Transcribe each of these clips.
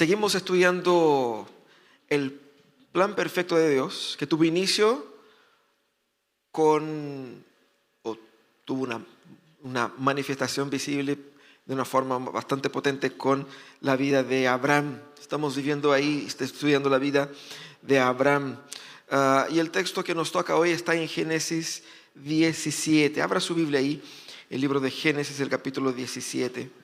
Seguimos estudiando el plan perfecto de Dios, que tuvo inicio tuvo una manifestación visible de una forma bastante potente con la vida de Abraham. Estamos viviendo ahí, estudiando la vida de Abraham. Y el texto que nos toca hoy está en Génesis 17. Abra su Biblia ahí, el libro de Génesis, el capítulo 17.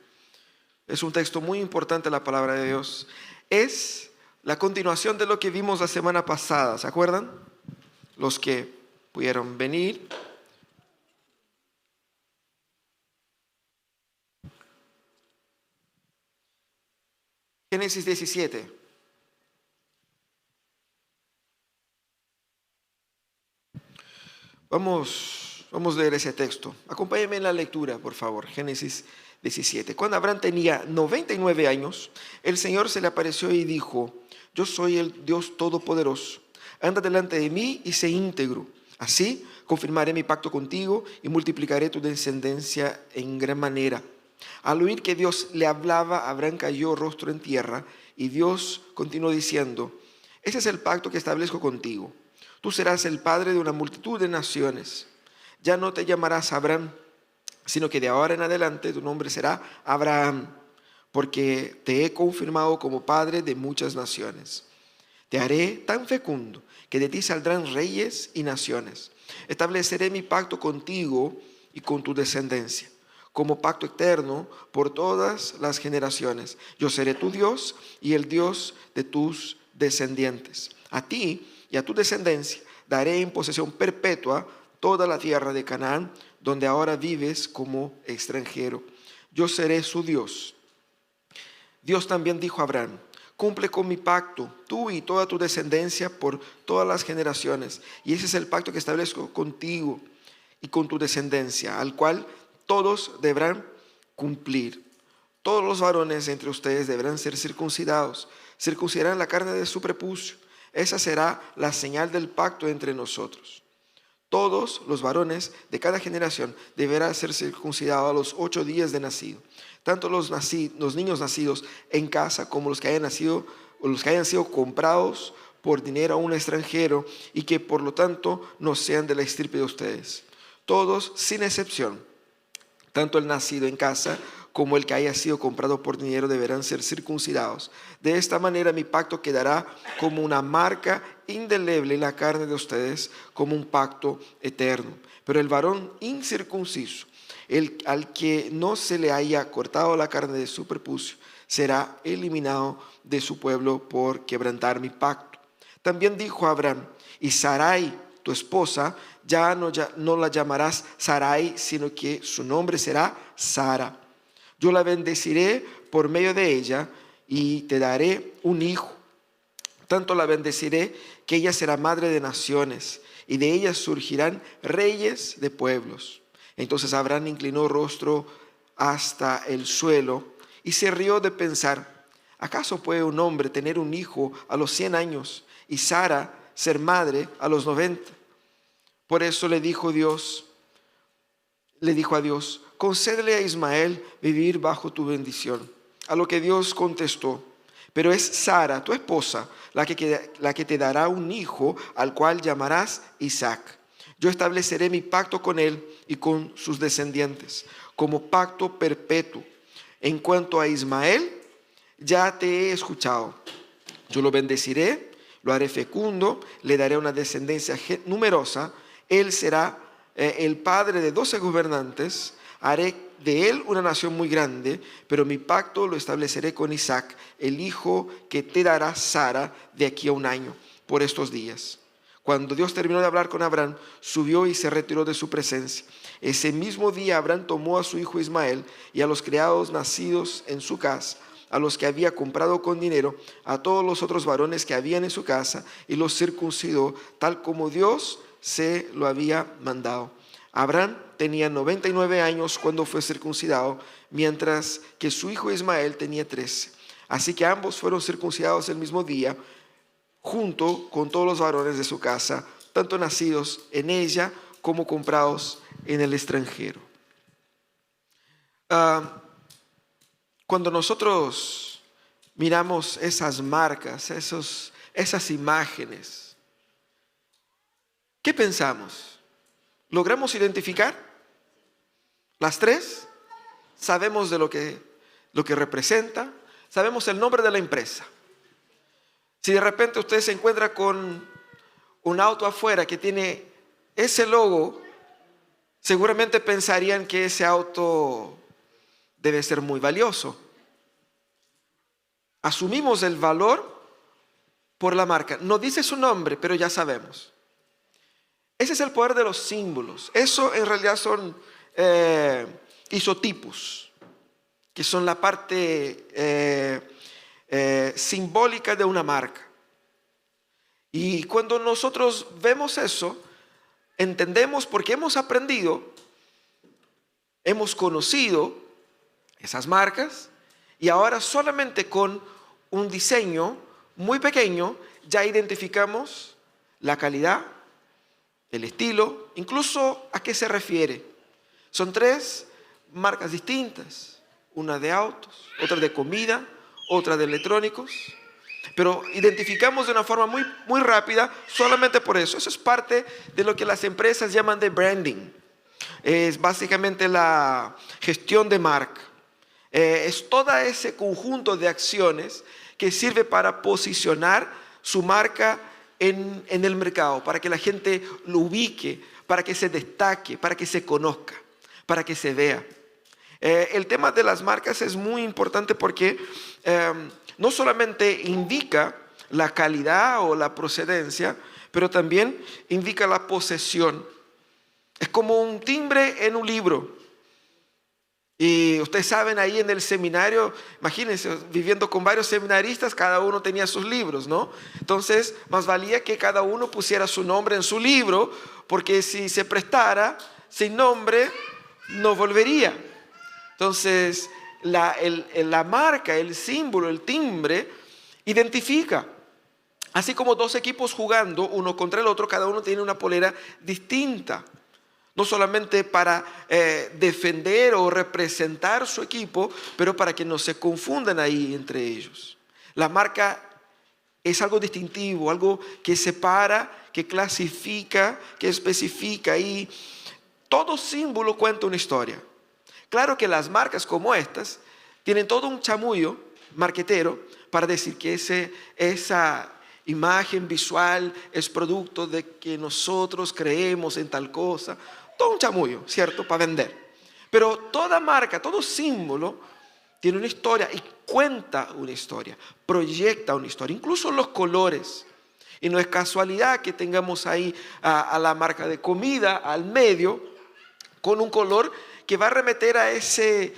Es un texto muy importante, la palabra de Dios. Es la continuación de lo que vimos la semana pasada, ¿se acuerdan? Los que pudieron venir. Génesis 17. Vamos a leer ese texto. Acompáñenme en la lectura, por favor. Génesis 17. Cuando Abraham tenía 99 años, el Señor se le apareció y dijo: yo soy el Dios Todopoderoso. Anda delante de mí y sé íntegro. Así confirmaré mi pacto contigo y multiplicaré tu descendencia en gran manera. Al oír que Dios le hablaba, Abraham cayó rostro en tierra y Dios continuó diciendo: ese es el pacto que establezco contigo. Tú serás el padre de una multitud de naciones. Ya no te llamarás Abraham, sino que de ahora en adelante tu nombre será Abraham, porque te he confirmado como padre de muchas naciones. Te haré tan fecundo que de ti saldrán reyes y naciones. Estableceré mi pacto contigo y con tu descendencia, como pacto eterno por todas las generaciones. Yo seré tu Dios y el Dios de tus descendientes. A ti y a tu descendencia daré en posesión perpetua toda la tierra de Canaán, donde ahora vives como extranjero. Yo seré su Dios. Dios también dijo a Abraham: cumple con mi pacto, tú y toda tu descendencia por todas las generaciones. Y ese es el pacto que establezco contigo y con tu descendencia, al cual todos deberán cumplir. Todos los varones entre ustedes deberán ser circuncidados. Circuncidarán la carne de su prepucio. Esa será la señal del pacto entre nosotros. Todos los varones de cada generación deberán ser circuncidados a los 8 días de nacido. Tanto los niños nacidos en casa como los que hayan sido comprados por dinero a un extranjero y que por lo tanto no sean de la estirpe de ustedes. Todos sin excepción, tanto el nacido en casa como el que haya sido comprado por dinero deberán ser circuncidados. De esta manera mi pacto quedará como una marca indeleble en la carne de ustedes, como un pacto eterno. Pero el varón incircunciso, al que no se le haya cortado la carne de su prepucio, será eliminado de su pueblo por quebrantar mi pacto. También dijo Abraham: y Sarai, tu esposa, ya no la llamarás Sarai, sino que su nombre será Sara. Yo la bendeciré por medio de ella y te daré un hijo. Tanto la bendeciré que ella será madre de naciones y de ella surgirán reyes de pueblos. Entonces Abraham inclinó rostro hasta el suelo y se rió de pensar: ¿acaso puede un hombre tener un hijo a los 100 años y Sara ser madre a los 90? Por eso le dijo a Dios: concédele a Ismael vivir bajo tu bendición. A lo que Dios contestó: pero es Sara, tu esposa, la que te dará un hijo, al cual llamarás Isaac. Yo estableceré mi pacto con él y con sus descendientes, como pacto perpetuo. En cuanto a Ismael, ya te he escuchado. Yo lo bendeciré, lo haré fecundo, le daré una descendencia numerosa. Él será el padre de 12 gobernantes. Haré de él una nación muy grande, pero mi pacto lo estableceré con Isaac, el hijo que te dará Sara de aquí a un año, por estos días. Cuando Dios terminó de hablar con Abraham, subió y se retiró de su presencia. Ese mismo día Abraham tomó a su hijo Ismael y a los criados nacidos en su casa, a los que había comprado con dinero, a todos los otros varones que habían en su casa, y los circuncidó, tal como Dios se lo había mandado. Abraham tenía 99 años cuando fue circuncidado, mientras que su hijo Ismael tenía 13. Así que ambos fueron circuncidados el mismo día, junto con todos los varones de su casa, tanto nacidos en ella como comprados en el extranjero. Cuando nosotros miramos esas marcas, esas imágenes, ¿qué pensamos? ¿Logramos identificar las tres? ¿Sabemos de lo que representa? ¿Sabemos el nombre de la empresa? Si de repente usted se encuentra con un auto afuera que tiene ese logo, seguramente pensarían que ese auto debe ser muy valioso. Asumimos el valor por la marca. No dice su nombre, pero ya sabemos. Ese es el poder de los símbolos. Eso en realidad son isotipos, que son la parte simbólica de una marca. Y cuando nosotros vemos eso, entendemos porque hemos aprendido, hemos conocido esas marcas, y ahora solamente con un diseño muy pequeño ya identificamos la calidad, el estilo, incluso a qué se refiere. Son tres marcas distintas, una de autos, otra de comida, otra de electrónicos, pero identificamos de una forma muy, muy rápida solamente por eso. Eso es parte de lo que las empresas llaman de branding. Es básicamente la gestión de marca. Es todo ese conjunto de acciones que sirve para posicionar su marca en el mercado, para que la gente lo ubique, para que se destaque, para que se conozca, para que se vea. El tema de las marcas es muy importante porque no solamente indica la calidad o la procedencia, pero también indica la posesión. Es como un timbre en un libro. Y ustedes saben, ahí en el seminario, imagínense, viviendo con varios seminaristas, cada uno tenía sus libros, ¿no? Entonces, más valía que cada uno pusiera su nombre en su libro, porque si se prestara sin nombre, no volvería. Entonces, la marca, el símbolo, el timbre, identifica. Así como dos equipos jugando uno contra el otro, cada uno tiene una polera distinta. No solamente para defender o representar su equipo, pero para que no se confundan ahí entre ellos. La marca es algo distintivo, algo que separa, que clasifica, que especifica, y todo símbolo cuenta una historia. Claro que las marcas como estas tienen todo un chamullo marquetero para decir que esa imagen visual es producto de que nosotros creemos en tal cosa. Todo un chamullo, ¿cierto? Para vender. Pero toda marca, todo símbolo tiene una historia y cuenta una historia, proyecta una historia, incluso los colores. Y no es casualidad que tengamos ahí a la marca de comida al medio con un color que va a remeter a ese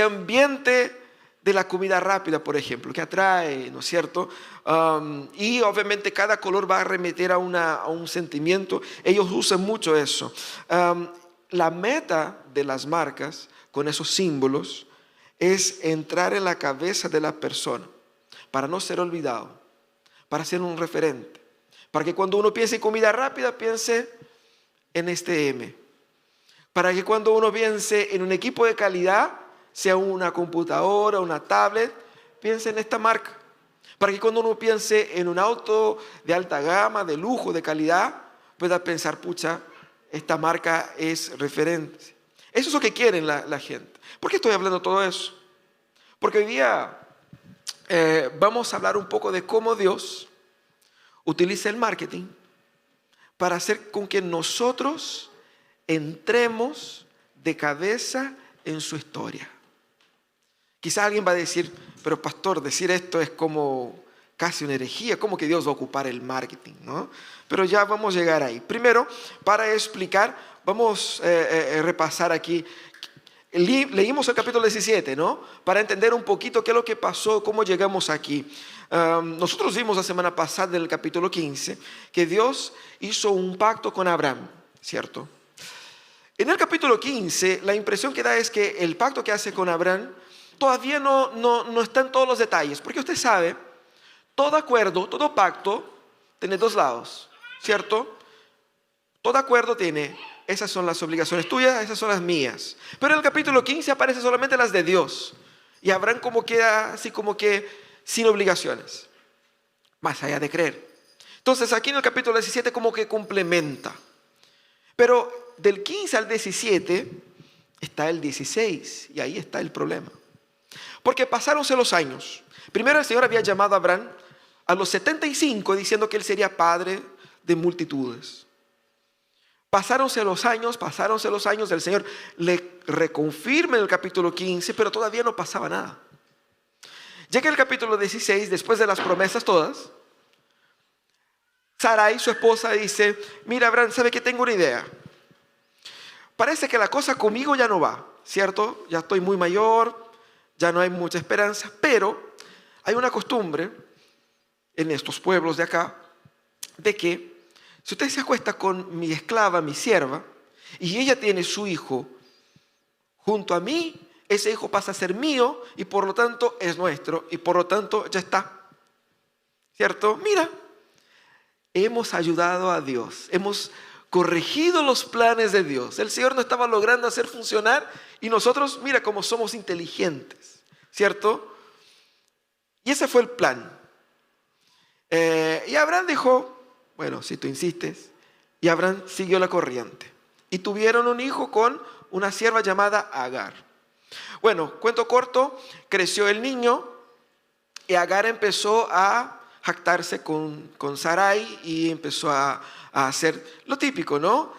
ambiente de la comida rápida, por ejemplo, que atrae, ¿no es cierto? Y obviamente cada color va a remeter a un sentimiento. Ellos usan mucho eso. La meta de las marcas con esos símbolos es entrar en la cabeza de la persona para no ser olvidado, para ser un referente, para que cuando uno piense en comida rápida piense en este M, para que cuando uno piense en un equipo de calidad, sea una computadora, una tablet, piense en esta marca. Para que cuando uno piense en un auto de alta gama, de lujo, de calidad, pueda pensar, pucha, esta marca es referente. Eso es lo que quieren la gente. ¿Por qué estoy hablando de todo eso? Porque hoy día vamos a hablar un poco de cómo Dios utiliza el marketing para hacer con que nosotros entremos de cabeza en su historia. Quizá alguien va a decir, pero pastor, decir esto es como casi una herejía, ¿cómo que Dios va a ocupar el marketing, ¿no? Pero ya vamos a llegar ahí. Primero, para explicar, vamos a repasar aquí. Leímos el capítulo 17, ¿no? Para entender un poquito qué es lo que pasó, cómo llegamos aquí. Nosotros vimos la semana pasada en el capítulo 15 que Dios hizo un pacto con Abraham, ¿cierto? En el capítulo 15, la impresión que da es que el pacto que hace con Abraham todavía no está en todos los detalles, porque usted sabe, todo acuerdo, todo pacto tiene dos lados, ¿cierto? Todo acuerdo tiene esas son las obligaciones tuyas, esas son las mías. Pero en el capítulo 15 aparecen solamente las de Dios. Y Abraham como queda así como que sin obligaciones, más allá de creer. Entonces aquí en el capítulo 17 como que complementa. Pero del 15 al 17 está el 16 y ahí está el problema. Porque pasáronse los años. Primero el Señor había llamado a Abraham a los 75 diciendo que él sería padre de multitudes. Pasáronse los años, el Señor le reconfirma en el capítulo 15, pero todavía no pasaba nada. Llega el capítulo 16, después de las promesas todas, Sarai, su esposa, dice, mira Abraham, ¿sabe que tengo una idea? Parece que la cosa conmigo ya no va, ¿cierto? Ya estoy muy mayor, ya no hay mucha esperanza, pero hay una costumbre en estos pueblos de acá, de que si usted se acuesta con mi esclava, mi sierva, y ella tiene su hijo junto a mí, ese hijo pasa a ser mío y por lo tanto es nuestro y por lo tanto ya está. ¿Cierto? Mira, hemos ayudado a Dios, hemos corregido los planes de Dios. El Señor no estaba logrando hacer funcionar y nosotros, mira cómo somos inteligentes, ¿cierto? Y ese fue el plan. Y Abraham dijo, bueno, si tú insistes, y Abraham siguió la corriente. Y tuvieron un hijo con una sierva llamada Agar. Bueno, cuento corto, creció el niño y Agar empezó a jactarse con Sarai y empezó a hacer lo típico, ¿no?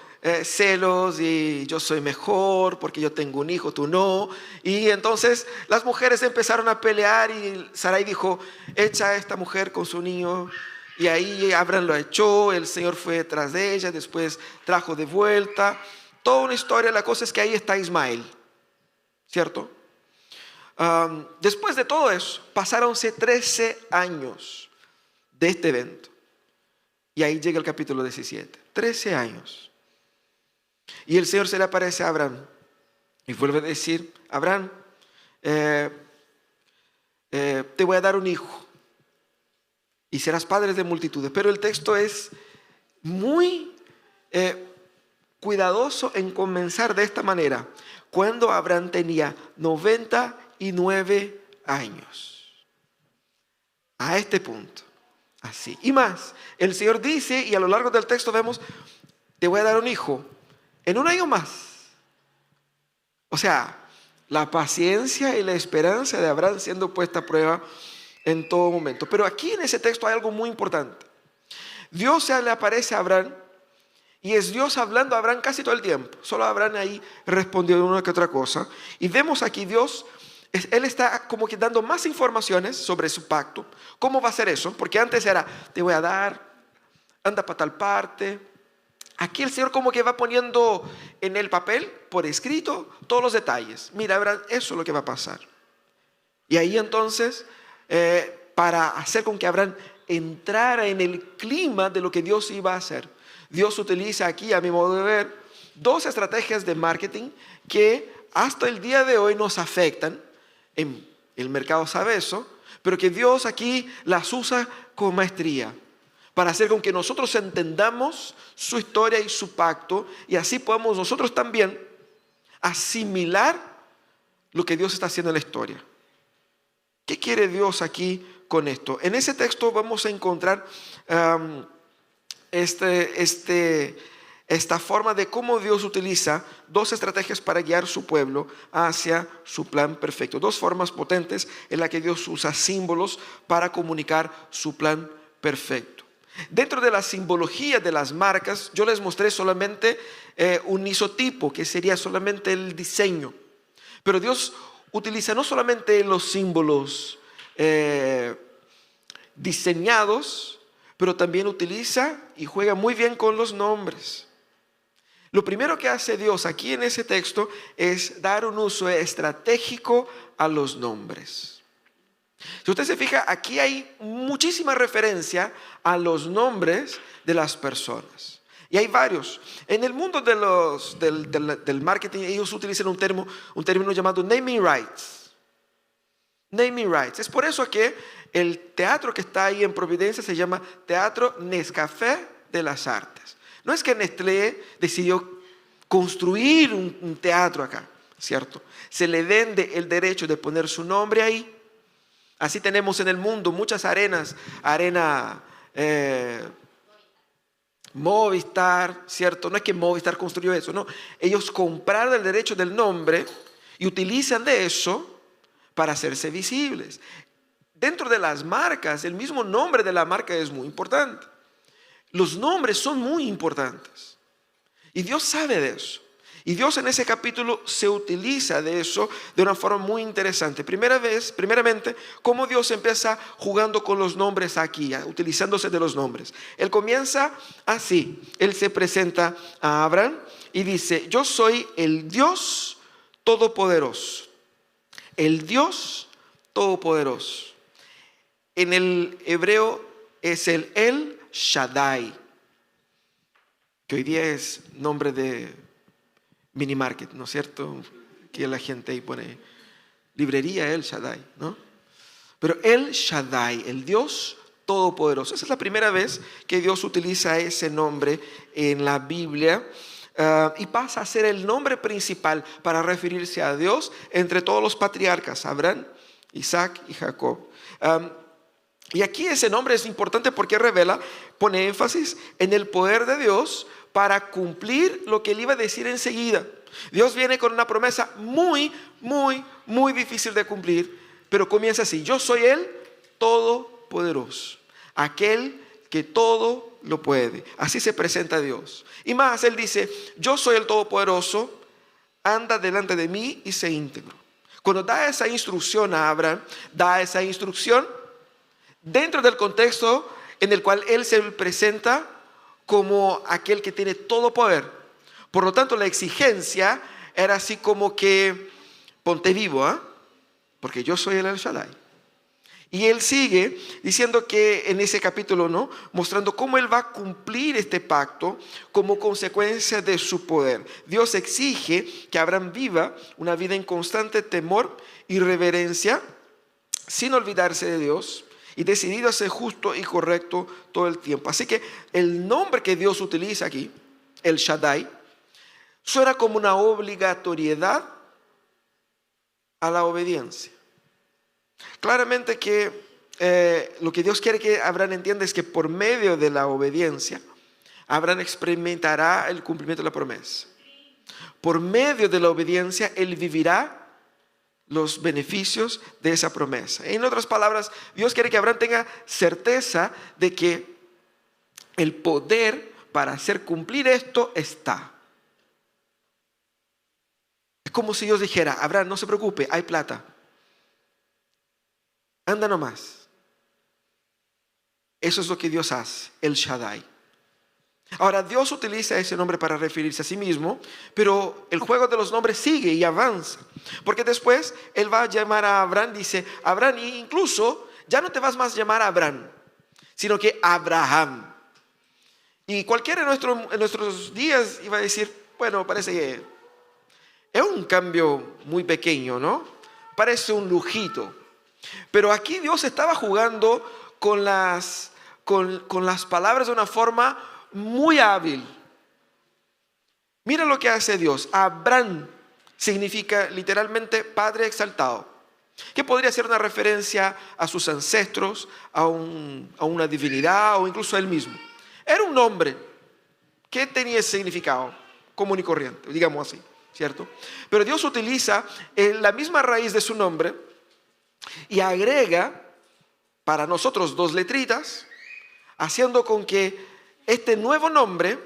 Celos y yo soy mejor porque yo tengo un hijo, tú no. Y entonces las mujeres empezaron a pelear y Sarai dijo, echa a esta mujer con su niño. Y ahí Abraham lo echó, el Señor fue detrás de ella, después trajo de vuelta. Toda una historia, la cosa es que ahí está Ismael, ¿cierto? Después de todo eso, pasáronse 13 años de este evento. Y ahí llega el capítulo 17. 13 años. Y el Señor se le aparece a Abraham y vuelve a decir, Abraham, te voy a dar un hijo y serás padre de multitudes. Pero el texto es muy cuidadoso en comenzar de esta manera. Cuando Abraham tenía 99 años. A este punto. Así. Y más, el Señor dice, y a lo largo del texto vemos, te voy a dar un hijo en un año más. O sea, la paciencia y la esperanza de Abraham siendo puesta a prueba en todo momento. Pero aquí en ese texto hay algo muy importante. Dios se le aparece a Abraham y es Dios hablando a Abraham casi todo el tiempo. Solo Abraham ahí respondió una que otra cosa. Y vemos aquí Dios, Él está como que dando más informaciones sobre su pacto. ¿Cómo va a ser eso? Porque antes era, te voy a dar, anda para tal parte. Aquí el Señor como que va poniendo en el papel, por escrito, todos los detalles. Mira, Abraham, eso es lo que va a pasar. Y ahí entonces, para hacer con que Abraham entrara en el clima de lo que Dios iba a hacer, Dios utiliza aquí, a mi modo de ver, dos estrategias de marketing que hasta el día de hoy nos afectan. El mercado sabe eso, pero que Dios aquí las usa con maestría para hacer con que nosotros entendamos su historia y su pacto y así podamos nosotros también asimilar lo que Dios está haciendo en la historia. ¿Qué quiere Dios aquí con esto? En ese texto vamos a encontrar esta forma de cómo Dios utiliza dos estrategias para guiar su pueblo hacia su plan perfecto. Dos formas potentes en las que Dios usa símbolos para comunicar su plan perfecto. Dentro de la simbología de las marcas, yo les mostré solamente un isotipo, que sería solamente el diseño. Pero Dios utiliza no solamente los símbolos diseñados, pero también utiliza y juega muy bien con los nombres. Lo primero que hace Dios aquí en ese texto es dar un uso estratégico a los nombres. Si usted se fija, aquí hay muchísima referencia a los nombres de las personas. Y hay varios. En el mundo del marketing, ellos utilizan un término llamado naming rights. Naming rights. Es por eso que el teatro que está ahí en Providencia se llama Teatro Nescafé de las Artes. No es que Nestlé decidió construir un teatro acá, ¿cierto? Se le vende el derecho de poner su nombre ahí. Así tenemos en el mundo muchas arenas, arena Movistar, ¿cierto? No es que Movistar construyó eso, no. Ellos compraron el derecho del nombre y utilizan de eso para hacerse visibles. Dentro de las marcas, el mismo nombre de la marca es muy importante. Los nombres son muy importantes. Y Dios sabe de eso. Y Dios en ese capítulo se utiliza de eso de una forma muy interesante. Primeramente, cómo Dios empieza jugando con los nombres aquí, utilizándose de los nombres. Él comienza así. Él se presenta a Abraham y dice: yo soy el Dios Todopoderoso. El Dios Todopoderoso. En el hebreo es el Shaddai, que hoy día es nombre de mini market, ¿no es cierto? Que la gente ahí pone librería El Shaddai, ¿no? Pero El Shaddai, el Dios Todopoderoso. Esa es la primera vez que Dios utiliza ese nombre en la Biblia. Y pasa a ser el nombre principal para referirse a Dios entre todos los patriarcas, Abraham, Isaac y Jacob. Y aquí ese nombre es importante porque pone énfasis en el poder de Dios para cumplir lo que él iba a decir enseguida. Dios viene con una promesa muy, muy, muy difícil de cumplir, pero comienza así: yo soy el Todopoderoso, aquel que todo lo puede. Así se presenta Dios. Y más, él dice: yo soy el Todopoderoso, anda delante de mí y sé íntegro. Cuando da esa instrucción a Abraham, da esa instrucción dentro del contexto en el cual él se presenta como aquel que tiene todo poder. Por lo tanto, la exigencia era así como que: ponte vivo, porque yo soy el El Shaddai. Y él sigue diciendo que en ese capítulo, ¿no?, mostrando cómo él va a cumplir este pacto como consecuencia de su poder. Dios exige que Abraham viva una vida en constante temor y reverencia, sin olvidarse de Dios, y decidido a ser justo y correcto todo el tiempo. Así que el nombre que Dios utiliza aquí, El Shaddai, suena como una obligatoriedad a la obediencia. Claramente que lo que Dios quiere que Abraham entienda es que por medio de la obediencia, Abraham experimentará el cumplimiento de la promesa. Por medio de la obediencia, él vivirá los beneficios de esa promesa. En otras palabras, Dios quiere que Abraham tenga certeza de que el poder para hacer cumplir esto está. Es como si Dios dijera: Abraham, no se preocupe, hay plata. Anda nomás. Eso es lo que Dios hace, El Shaddai. Ahora, Dios utiliza ese nombre para referirse a sí mismo, pero el juego de los nombres sigue y avanza. Porque después él va a llamar a Abraham, dice: Abraham, e incluso ya no te vas más a llamar Abraham, sino que Abraham. Y cualquiera en nuestros días iba a decir: bueno, parece que es un cambio muy pequeño, ¿no? Parece un lujito. Pero aquí Dios estaba jugando con las palabras de una forma muy hábil. Mira lo que hace Dios. Abraham significa literalmente Padre exaltado, que podría ser una referencia a sus ancestros, a una divinidad o incluso a él mismo. Era un nombre que tenía ese significado común y corriente, digamos así, ¿cierto? Pero Dios utiliza la misma raíz de su nombre y agrega para nosotros 2 letritas, haciendo con que este nuevo nombre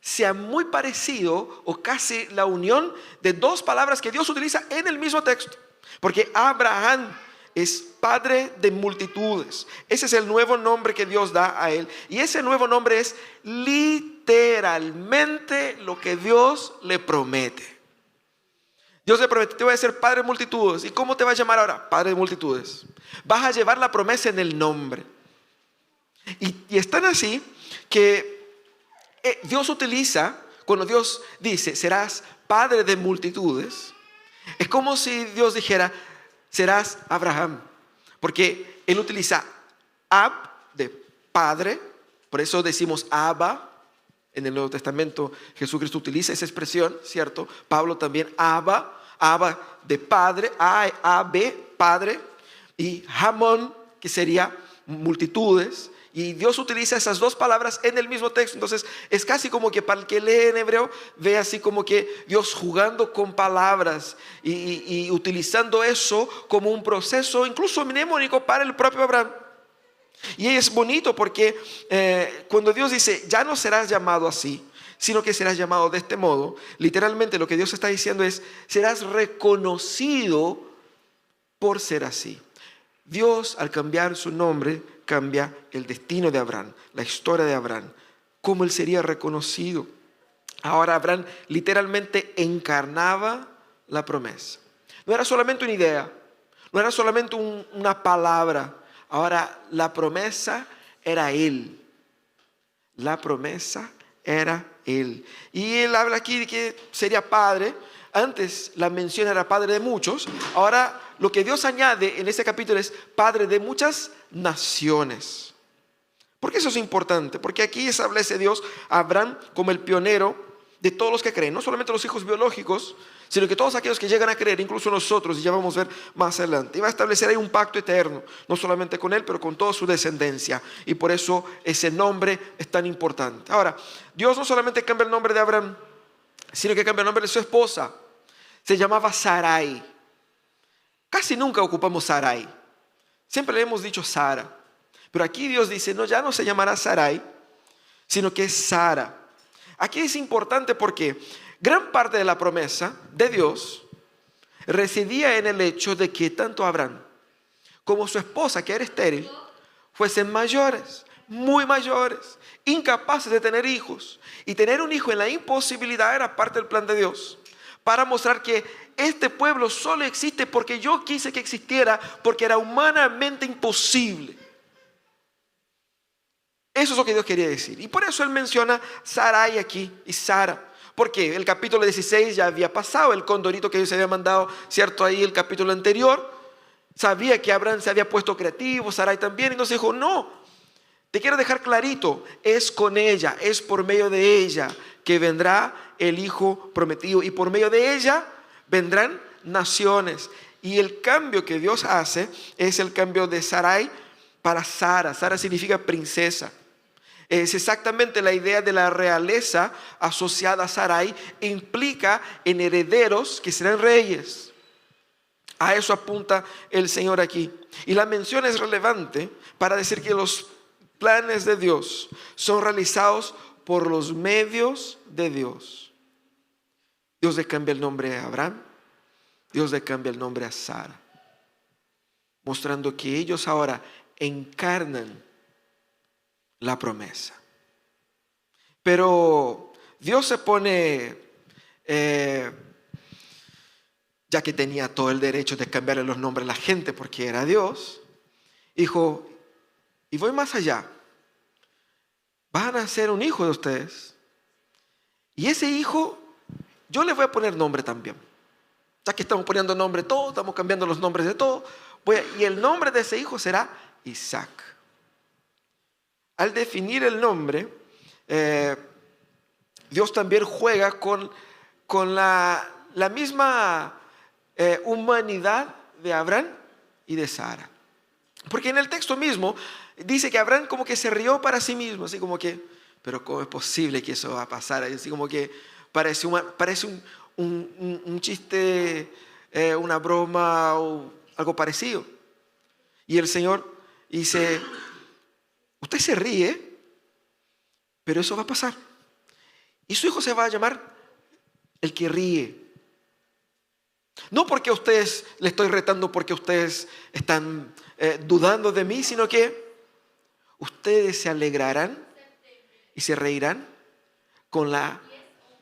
sea muy parecido o casi la unión de 2 palabras que Dios utiliza en el mismo texto. Porque Abraham es padre de multitudes. Ese es el nuevo nombre que Dios da a él. Y ese nuevo nombre es literalmente lo que Dios le promete. Dios le promete: te voy a ser padre de multitudes. ¿Y cómo te vas a llamar ahora? Padre de multitudes. Vas a llevar la promesa en el nombre. Y es tan así que Dios utiliza, cuando Dios dice: serás padre de multitudes, es como si Dios dijera: serás Abraham. Porque Él utiliza Ab de padre, por eso decimos Abba En el Nuevo Testamento Jesucristo utiliza esa expresión, ¿cierto? Pablo también, Abba de padre, A-B, padre, y Hamon, que sería multitudes. Y Dios utiliza esas dos palabras en el mismo texto. Entonces es casi como que para el que lee en hebreo ve así como que Dios jugando con palabras y utilizando eso como un proceso incluso mnemónico para el propio Abraham. Y es bonito porque cuando Dios dice ya no serás llamado así, sino que serás llamado de este modo, literalmente lo que Dios está diciendo es serás reconocido por ser así. Dios, al cambiar su nombre, cambia el destino de Abraham, la historia de Abraham, cómo él sería reconocido. Ahora Abraham literalmente encarnaba la promesa. No era solamente una idea, no era solamente una palabra. Ahora la promesa era él. La promesa era él. Y él habla aquí de que sería padre. Antes la mención era padre de muchos. Ahora lo que Dios añade en este capítulo es padre de muchas naciones. ¿Por qué eso es importante? Porque aquí establece Dios a Abraham como el pionero de todos los que creen. No solamente los hijos biológicos, sino que todos aquellos que llegan a creer, incluso nosotros, y ya vamos a ver más adelante. Y va a establecer ahí un pacto eterno, no solamente con él, pero con toda su descendencia. Y por eso ese nombre es tan importante. Ahora, Dios no solamente cambia el nombre de Abraham, sino que cambia el nombre de su esposa. Se llamaba Sarai. Casi nunca ocupamos Sarai. Siempre le hemos dicho Sara. Pero aquí Dios dice, no, ya no se llamará Sarai, sino que es Sara. Aquí es importante porque gran parte de la promesa de Dios residía en el hecho de que tanto Abraham como su esposa, que era estéril, fuesen mayores, muy mayores, incapaces de tener hijos. Y tener un hijo en la imposibilidad era parte del plan de Dios, para mostrar que este pueblo solo existe porque yo quise que existiera, porque era humanamente imposible. Eso es lo que Dios quería decir. Y por eso Él menciona Sarai aquí y Sara. Porque el capítulo 16 ya había pasado, el condorito que Dios había mandado, ¿cierto? Ahí el capítulo anterior. Sabía que Abraham se había puesto creativo, Sarai también. Y entonces dijo, no, te quiero dejar clarito, es con ella, es por medio de ella que vendrá el hijo prometido. Y por medio de ella vendrán naciones. Y el cambio que Dios hace es el cambio de Sarai para Sara. Sara significa princesa. Es exactamente la idea de la realeza asociada a Sarai. Implica en herederos que serán reyes. A eso apunta el Señor aquí. Y la mención es relevante para decir que los planes de Dios son realizados por los medios de Dios. Dios le cambia el nombre a Abraham. Dios le cambia el nombre a Sara. Mostrando que ellos ahora encarnan la promesa. Pero Dios se pone, ya que tenía todo el derecho de cambiarle los nombres a la gente porque era Dios, dijo, y voy más allá, van a ser un hijo de ustedes, y ese hijo yo le voy a poner nombre también. Ya que estamos poniendo nombre de todo, estamos cambiando los nombres de todo, y el nombre de ese hijo será Isaac. Al definir el nombre, Dios también juega con la misma humanidad de Abraham y de Sara. Porque en el texto mismo dice que Abraham como que se rió para sí mismo, así como que, pero ¿cómo es posible que eso va a pasar? Así como que parece un chiste, una broma o algo parecido. Y el Señor dice, usted se ríe, pero eso va a pasar. Y su hijo se va a llamar el que ríe. No porque a ustedes le estoy retando, porque ustedes están dudando de mí, sino que ustedes se alegrarán y se reirán con la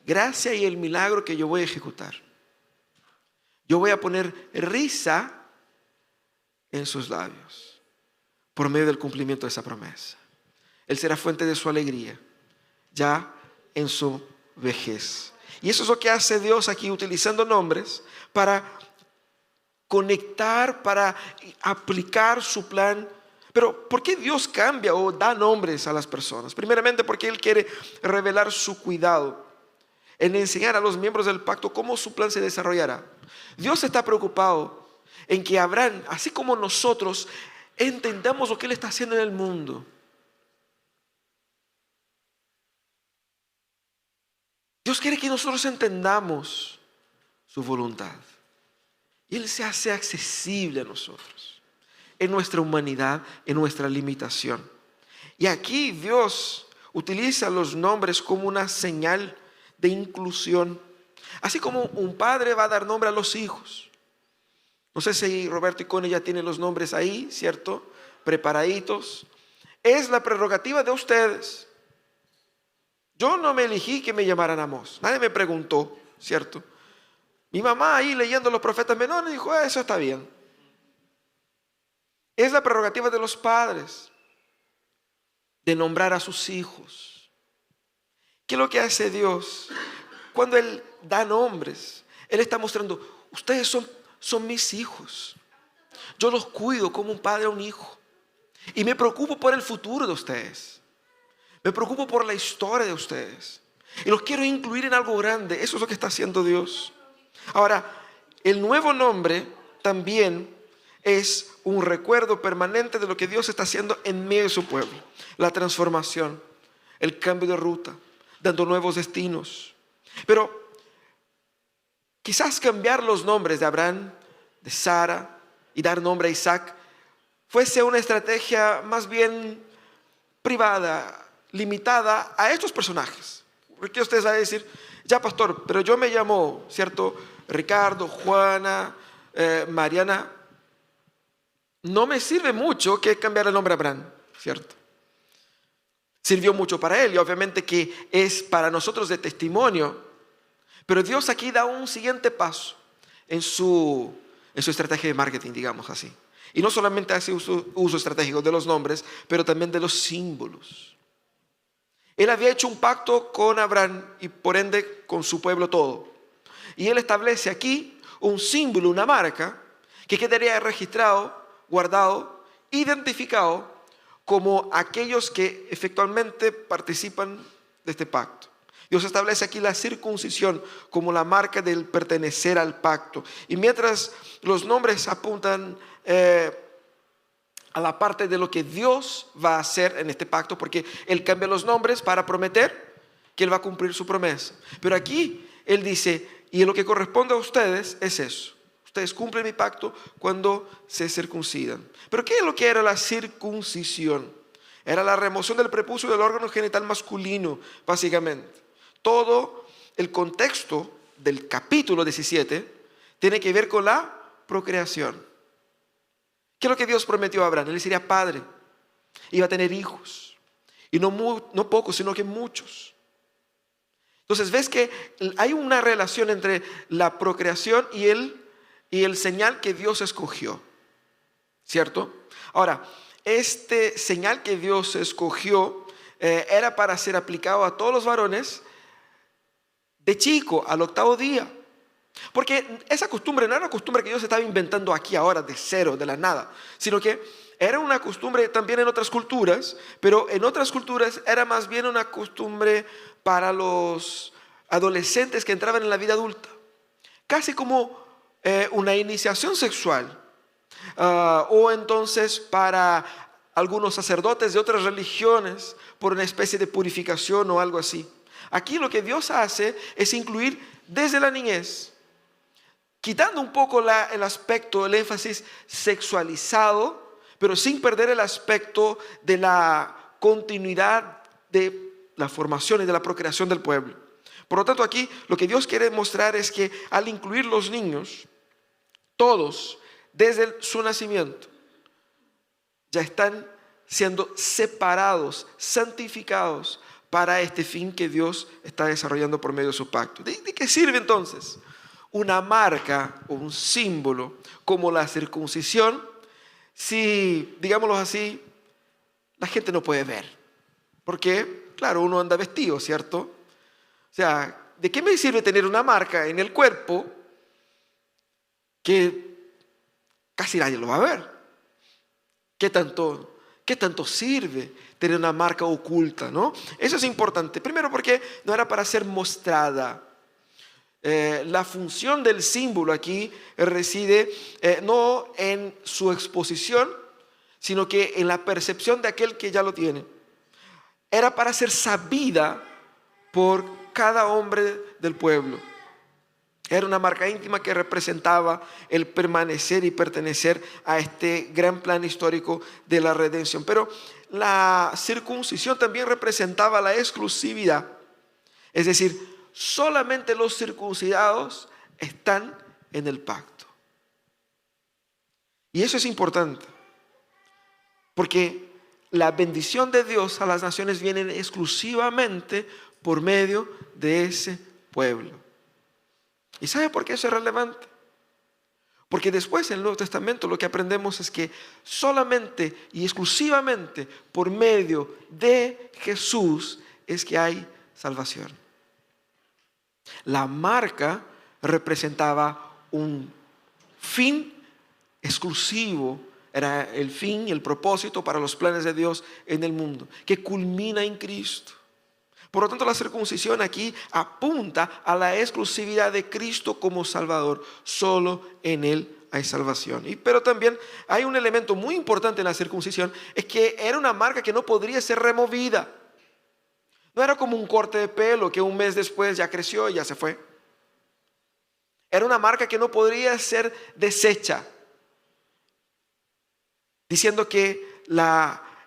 gracia y el milagro que yo voy a ejecutar. Yo voy a poner risa en sus labios por medio del cumplimiento de esa promesa. Él será fuente de su alegría ya en su vejez. Y eso es lo que hace Dios aquí, utilizando nombres para conectar, para aplicar su plan, Pero ¿por qué Dios cambia o da nombres a las personas? Primeramente porque Él quiere revelar su cuidado en enseñar a los miembros del pacto cómo su plan se desarrollará. Dios está preocupado en que Abraham, así como nosotros, entendamos lo que Él está haciendo en el mundo. Dios quiere que nosotros entendamos su voluntad. Y Él se hace accesible a nosotros, en nuestra humanidad, en nuestra limitación. Y aquí Dios utiliza los nombres como una señal de inclusión. Así como un padre va a dar nombre a los hijos. No sé si Roberto y Connie ya tienen los nombres ahí, ¿cierto? Preparaditos. Es la prerrogativa de ustedes. Yo no me elegí que me llamaran Amós. Nadie me preguntó, ¿cierto? Mi mamá ahí leyendo los profetas menores dijo, eso está bien. Es la prerrogativa de los padres de nombrar a sus hijos. ¿Qué es lo que hace Dios? Cuando Él da nombres, Él está mostrando, ustedes son mis hijos. Yo los cuido como un padre a un hijo. Y me preocupo por el futuro de ustedes. Me preocupo por la historia de ustedes. Y los quiero incluir en algo grande. Eso es lo que está haciendo Dios. Ahora, el nuevo nombre también es un recuerdo permanente de lo que Dios está haciendo en medio de su pueblo. La transformación, el cambio de ruta, dando nuevos destinos. Pero quizás cambiar los nombres de Abraham, de Sara y dar nombre a Isaac fuese una estrategia más bien privada, limitada a estos personajes. Porque ustedes van a decir, ya pastor, pero yo me llamo, ¿cierto? Ricardo, Juana, Mariana. No me sirve mucho que cambiar el nombre a Abraham, ¿cierto? Sirvió mucho para él y obviamente que es para nosotros de testimonio. Pero Dios aquí da un siguiente paso en su estrategia de marketing, digamos así. Y no solamente hace uso estratégico de los nombres, pero también de los símbolos. Él había hecho un pacto con Abraham y por ende con su pueblo todo. Y Él establece aquí un símbolo, una marca, que quedaría registrado, guardado, identificado como aquellos que efectivamente participan de este pacto. Dios establece aquí la circuncisión como la marca del pertenecer al pacto. Y mientras los nombres apuntan a la parte de lo que Dios va a hacer en este pacto, porque Él cambia los nombres para prometer que Él va a cumplir su promesa. Pero aquí Él dice, y lo que corresponde a ustedes es eso. Ustedes cumplen mi pacto cuando se circuncidan. Pero ¿qué es lo que era la circuncisión? Era la remoción del prepucio del órgano genital masculino, básicamente. Todo el contexto del capítulo 17 tiene que ver con la procreación. ¿Qué es lo que Dios prometió a Abraham? Él sería padre, iba a tener hijos. Y no pocos, sino que muchos. Entonces ves que hay una relación entre la procreación y el señal que Dios escogió, ¿cierto? Ahora, este señal que Dios escogió era para ser aplicado a todos los varones de chico, al 8º día. Porque esa costumbre no era una costumbre que Dios estaba inventando aquí ahora de cero, de la nada, sino que era una costumbre también en otras culturas, pero en otras culturas era más bien una costumbre para los adolescentes que entraban en la vida adulta. Casi como una iniciación sexual. O entonces para algunos sacerdotes de otras religiones por una especie de purificación o algo así. Aquí lo que Dios hace es incluir desde la niñez, quitando un poco el aspecto, el énfasis sexualizado, pero sin perder el aspecto de la continuidad de la formación y de la procreación del pueblo. Por lo tanto, aquí lo que Dios quiere mostrar es que al incluir los niños, todos, desde su nacimiento, ya están siendo separados, santificados para este fin que Dios está desarrollando por medio de su pacto. ¿De qué sirve entonces una marca o un símbolo como la circuncisión si, digámoslo así, la gente no puede ver? Porque, claro, uno anda vestido, ¿cierto? O sea, ¿de qué me sirve tener una marca en el cuerpo que casi nadie lo va a ver? ¿Qué tanto ¿qué tanto sirve tener una marca oculta, no? Eso es importante. Primero porque no era para ser mostrada. La función del símbolo aquí reside no en su exposición, sino que en la percepción de aquel que ya lo tiene. Era para ser sabida por cada hombre del pueblo. Era una marca íntima que representaba el permanecer y pertenecer a este gran plan histórico de la redención. Pero la circuncisión también representaba la exclusividad. Es decir, solamente los circuncidados están en el pacto. Y eso es importante, porque la bendición de Dios a las naciones viene exclusivamente por medio de ese pueblo. ¿Y sabe por qué eso es relevante? Porque después en el Nuevo Testamento lo que aprendemos es que solamente y exclusivamente por medio de Jesús es que hay salvación. La marca representaba un fin exclusivo, era el fin y el propósito para los planes de Dios en el mundo, que culmina en Cristo. Por lo tanto, la circuncisión aquí apunta a la exclusividad de Cristo como Salvador. Solo en Él hay salvación. Pero también hay un elemento muy importante en la circuncisión, es que era una marca que no podría ser removida. No era como un corte de pelo que un mes después ya creció y ya se fue. Era una marca que no podría ser deshecha, diciendo que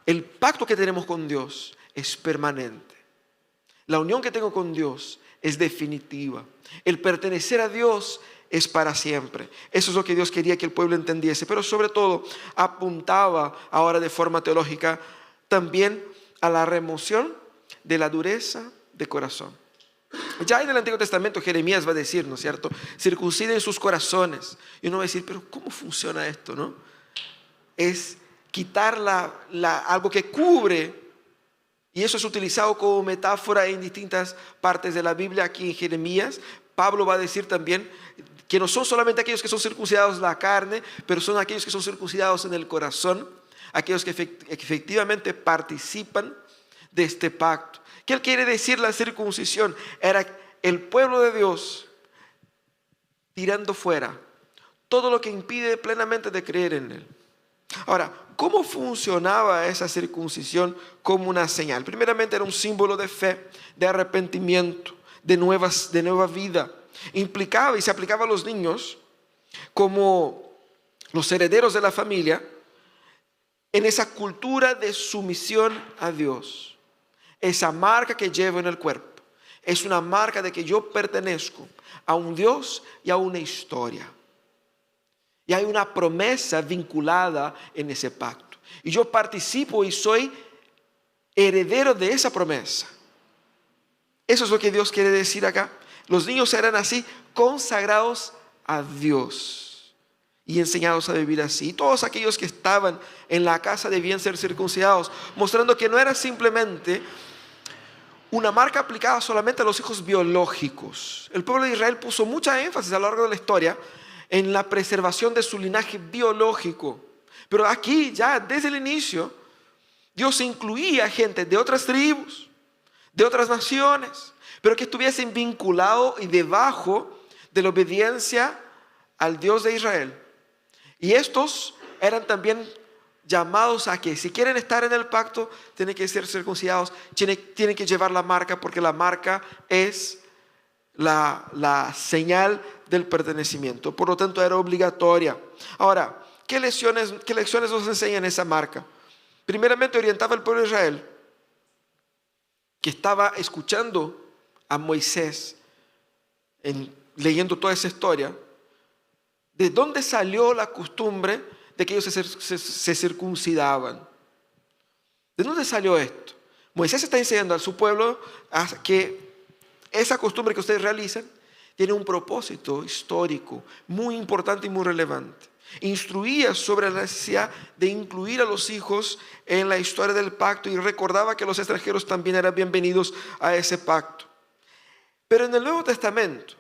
el pacto que tenemos con Dios es permanente. La unión que tengo con Dios es definitiva. El pertenecer a Dios es para siempre. Eso es lo que Dios quería que el pueblo entendiese. Pero sobre todo apuntaba ahora de forma teológica también a la remoción de la dureza de corazón. Ya en el Antiguo Testamento Jeremías va a decir, ¿no es cierto? Circunciden sus corazones. Y uno va a decir, pero ¿cómo funciona esto, no? Es quitar algo que cubre. Y eso es utilizado como metáfora en distintas partes de la Biblia. Aquí en Jeremías, Pablo va a decir también que no son solamente aquellos que son circuncidados en la carne, pero son aquellos que son circuncidados en el corazón, aquellos que efectivamente participan de este pacto. ¿Qué quiere decir la circuncisión? Era el pueblo de Dios tirando fuera todo lo que impide plenamente de creer en Él. Ahora, ¿cómo funcionaba esa circuncisión como una señal? Primeramente era un símbolo de fe, de arrepentimiento, de nueva vida. Implicaba y se aplicaba a los niños como los herederos de la familia en esa cultura de sumisión a Dios. Esa marca que llevo en el cuerpo es una marca de que yo pertenezco a un Dios y a una historia. Y hay una promesa vinculada en ese pacto. Y yo participo y soy heredero de esa promesa. Eso es lo que Dios quiere decir acá. Los niños eran así, consagrados a Dios y enseñados a vivir así. Todos aquellos que estaban en la casa debían ser circuncidados, mostrando que no era simplemente una marca aplicada solamente a los hijos biológicos. El pueblo de Israel puso mucha énfasis a lo largo de la historia en la preservación de su linaje biológico. Pero aquí ya desde el inicio Dios incluía gente de otras tribus, de otras naciones, pero que estuviesen vinculados y debajo de la obediencia al Dios de Israel. Y estos eran también llamados a que si quieren estar en el pacto tienen que ser circuncidados, tienen que llevar la marca, porque la marca es la señal del pertenecimiento. Por lo tanto era obligatoria. Ahora, ¿qué lecciones nos enseñan esa marca? Primeramente orientaba al pueblo de Israel, que estaba escuchando a Moisés leyendo toda esa historia, de dónde salió la costumbre de que ellos se circuncidaban. ¿De dónde salió esto? Moisés está enseñando a su pueblo que esa costumbre que ustedes realizan tiene un propósito histórico muy importante y muy relevante. Instruía sobre la necesidad de incluir a los hijos en la historia del pacto y recordaba que los extranjeros también eran bienvenidos a ese pacto. Pero en el Nuevo Testamento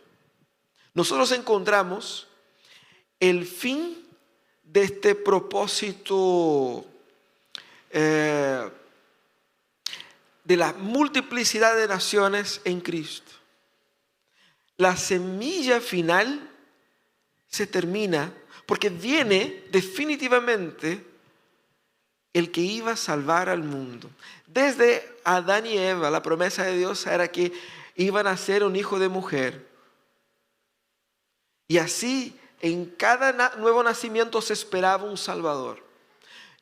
nosotros encontramos el fin de este propósito eh, de la multiplicidad de naciones en Cristo. La semilla final se termina porque viene definitivamente el que iba a salvar al mundo. Desde Adán y Eva, la promesa de Dios era que iban a ser un hijo de mujer. Y así, en cada nuevo nacimiento se esperaba un Salvador.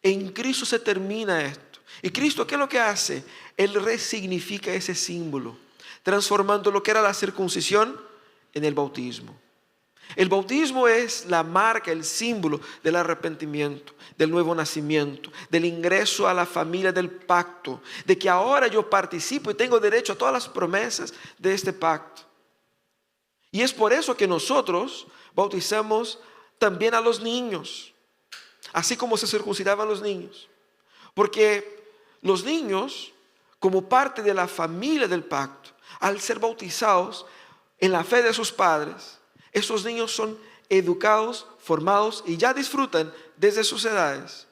En Cristo se termina esto. ¿Y Cristo qué es lo que hace? Él resignifica ese símbolo, transformando lo que era la circuncisión en el bautismo. El bautismo es la marca, el símbolo del arrepentimiento, del nuevo nacimiento, del ingreso a la familia del pacto, de que ahora yo participo y tengo derecho a todas las promesas de este pacto. Y es por eso que nosotros bautizamos también a los niños, así como se circuncidaban los niños. Porque los niños, como parte de la familia del pacto, al ser bautizados en la fe de sus padres, esos niños son educados, formados y ya disfrutan desde sus edades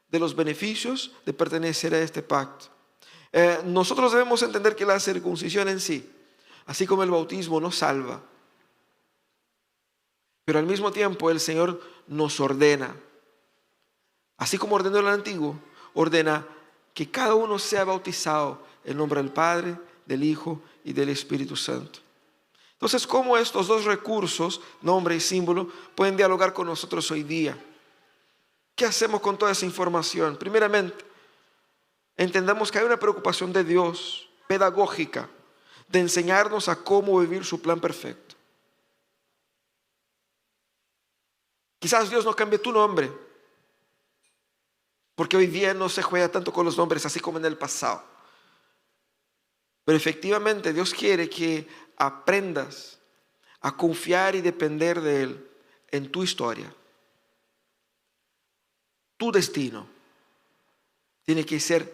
de los beneficios de pertenecer a este pacto. Nosotros debemos entender que la circuncisión en sí, así como el bautismo, nos salva. Pero al mismo tiempo el Señor nos ordena, así como ordenó el antiguo, ordena que cada uno sea bautizado en nombre del Padre, del Hijo y del Espíritu Santo. Entonces, ¿cómo estos dos recursos, nombre y símbolo, pueden dialogar con nosotros hoy día? ¿Qué hacemos con toda esa información? Primeramente, entendamos que hay una preocupación de Dios, pedagógica, de enseñarnos a cómo vivir su plan perfecto. Quizás Dios no cambie tu nombre, porque hoy día no se juega tanto con los nombres, así como en el pasado. Pero efectivamente Dios quiere que aprendas a confiar y depender de Él en tu historia. Tu destino tiene que ser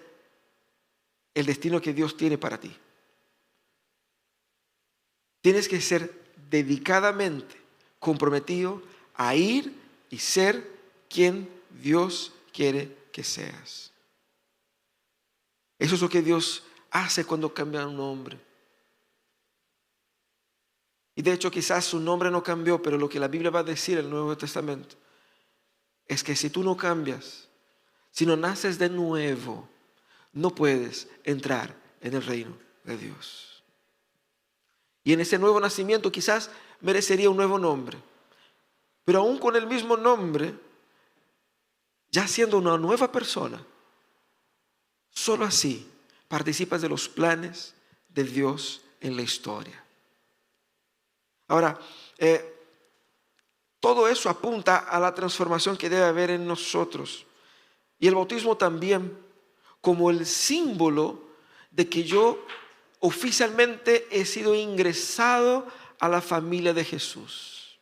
el destino que Dios tiene para ti. Tienes que ser dedicadamente comprometido a ir y ser quien Dios quiere que seas. Eso es lo que Dios hace cuando cambia un nombre. Y de hecho quizás su nombre no cambió, pero lo que la Biblia va a decir en el Nuevo Testamento es que si tú no cambias, si no naces de nuevo, no puedes entrar en el reino de Dios. Y en ese nuevo nacimiento quizás merecería un nuevo nombre, pero aún con el mismo nombre, ya siendo una nueva persona, solo así participas de los planes de Dios en la historia. Ahora, todo eso apunta a la transformación que debe haber en nosotros. Y el bautismo también, como el símbolo de que yo oficialmente he sido ingresado a la familia de Jesús.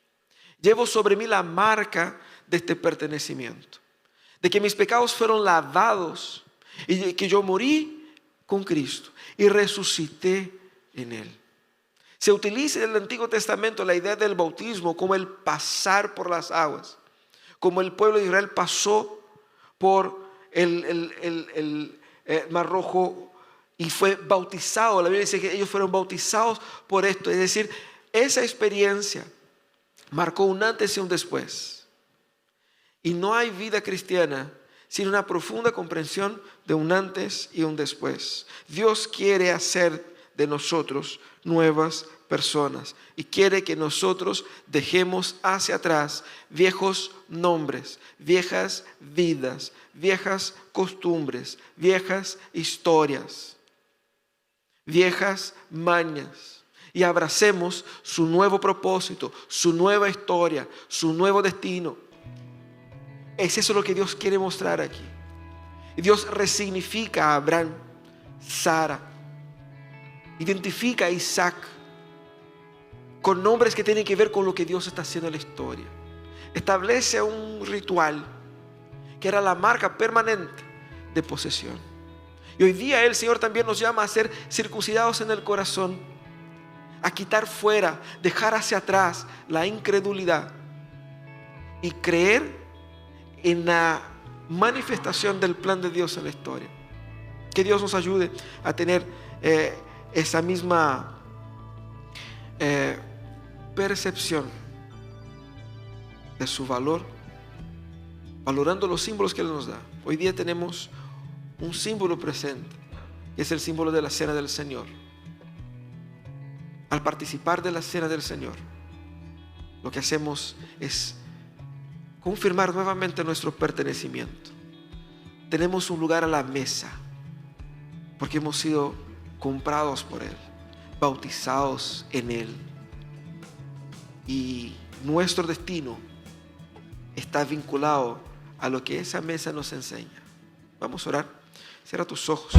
Llevo sobre mí la marca de este pertenecimiento, de que mis pecados fueron lavados y de que yo morí con Cristo y resucité en Él. Se utiliza en el Antiguo Testamento la idea del bautismo como el pasar por las aguas, como el pueblo de Israel pasó por el Mar Rojo y fue bautizado. La Biblia dice que ellos fueron bautizados por esto, es decir, esa experiencia marcó un antes y un después. Y no hay vida cristiana sin una profunda comprensión de un antes y un después. Dios quiere hacer de nosotros nuevas personas y quiere que nosotros dejemos hacia atrás viejos nombres, viejas vidas, viejas costumbres, viejas historias, viejas mañas, y abracemos su nuevo propósito, su nueva historia, su nuevo destino. Es eso lo que Dios quiere mostrar aquí. Y Dios resignifica a Abraham, Sara, identifica a Isaac con nombres que tienen que ver con lo que Dios está haciendo en la historia. Establece un ritual que era la marca permanente de posesión. Y hoy día el Señor también nos llama a ser circuncidados en el corazón, a quitar fuera, dejar hacia atrás la incredulidad y creer en la manifestación del plan de Dios en la historia. Que Dios nos ayude a tener esa misma percepción de su valor, valorando los símbolos que Él nos da. Hoy día tenemos un símbolo presente, que es el símbolo de la cena del Señor. Al participar de la cena del Señor, lo que hacemos es confirmar nuevamente nuestro pertenecimiento. Tenemos un lugar a la mesa, porque hemos sido comprados por Él, bautizados en Él. Y nuestro destino está vinculado a lo que esa mesa nos enseña. Vamos a orar. Cierra tus ojos.